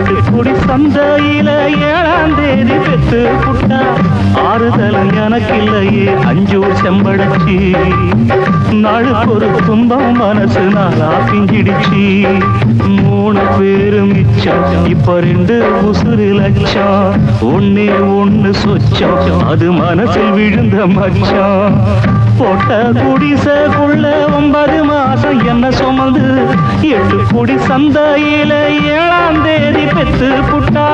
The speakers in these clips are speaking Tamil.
எட்டுக்குடி சந்தையில 7ஆம் தேதி பெத்து புட்டா ஆறுதலும் எனக்கு இல்லையே அஞ்சூர் செம்படச்சி நாளுக்கு ஒரு துன்பம் மனசு நாளா பிஞ்சிடுச்சு 3 பேரு மிச்சம் இப்ப 2 உசுறு லட்சம் ஒன்னே ஒண்ணு சொச்சம் அது மனசில் விழுந்த மச்சம் போட்ட குடிசைக்குள்ள 9 மாசம் என்ன சுமந்து 8 குடி சந்தையில 7ஆம் தேதி பெத்து புட்டா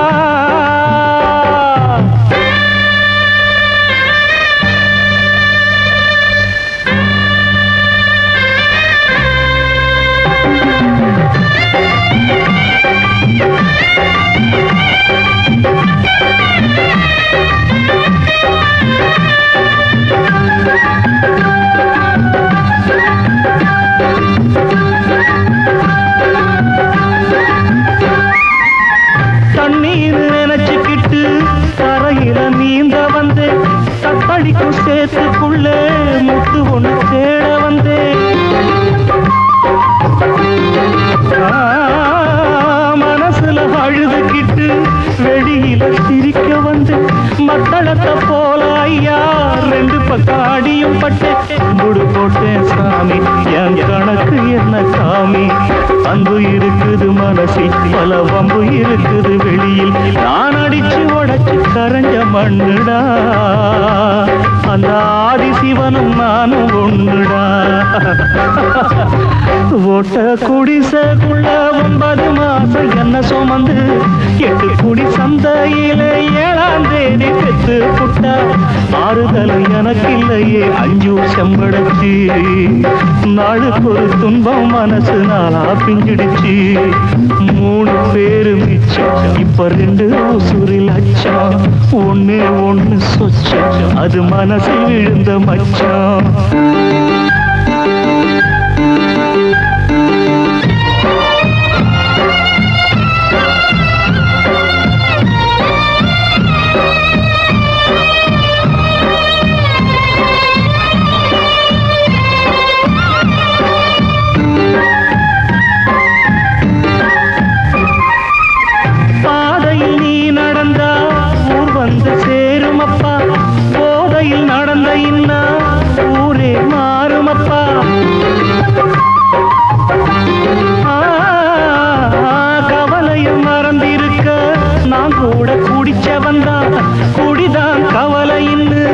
தண்ணீர் நினைச்சுக்கிட்டு கரையில நீந்த வந்தே தத்தளிக்கும் சேத்துக்குள்ள முத்து ஒண்ணு தேட வந்தே மனசுல அழுதுகிட்டு வெளியில சிரிக்க வந்து மத்தளத்தை போல ஐயா 2 பக்கம் அடியும் பட்டு முடு போட்டேன் சாமி என் கணக்கு என்ன சாமி அன்பு இருக்குது மனசில் பல வம்பு இருக்குது வெளியில் நான் அடிச்சு உடைச்சு கரைஞ்ச மண்ணுடா அந்த ஆதி சிவனும் நானும் ஒண்ணுடா ஓட்ட குடிசைக்குள்ள 9 மாசம் என்ன சுமந்து 8 குடி சந்தையில 7ஆம் தேதி பெத்து புட்டா ஆறுதல் எனக்கு இல்லையே அஞ்சூர் செம்படச்சி நாளுக்கு ஒரு துன்பம் மனசு நாளா பிஞ்சிடுச்சு 3 பேரு மிச்சம் இப்ப 2 உசுறு லட்சம் ஒன்னே ஒண்ணு சொச்சம் அது மனசில் விழுந்த மச்சம் பாதையில் நீ நடந்தா ஊர் வந்து சேருமப்பா போதையில் நடந்த இன்னா ஊரே மாறுமப்பா கவலையும் மறந்திருக்க நான் கூட குடிச்ச வந்தான் குடிதான் கவலைன்னு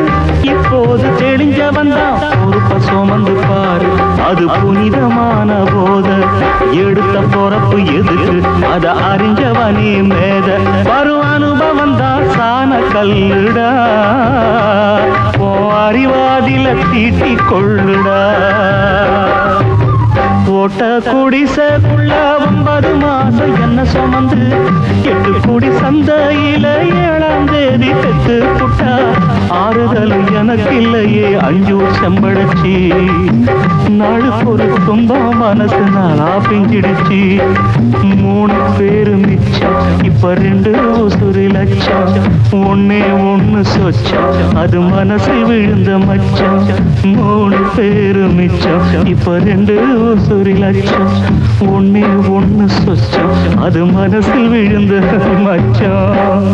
இப்போது தெளிஞ்ச வந்தான் பொறுப்ப சுமந்து பாரு அது புனிதமான போத எடுத்த பொறப்பு எதுக்கு அத அறிஞ்சவனே மேத வரும் அனுபவம் தான் சாண கல்லுடா ஓ அறிவாதில தீட்டி கொள்ளுடா ஓட்ட குடிசைக்குள்ள 9 மாசம் என்ன சுமந்து 8 குடி சந்தையில 7ஆம் தேதி பெத்து புட்டா ஆறுதல் எனக்கு இல்லையே அஞ்சூர் செம்படச்சி நாளுக்கு ஒரு துன்பம் மனசு நாளா பிஞ்சிடுச்சு 3 பேரு மிச்சம் இப்ப 2 உசுறு லட்சம் ஒன்னே ஒண்ணு சொச்சம் அது மனசில் விழுந்த மச்சம் 3 பேரு மிச்சம் இப்ப 2 உசுறு லட்சம் ஒன்னே ஒண்ணு சொச்சம் அது மனசில் விழுந்த மச்சம்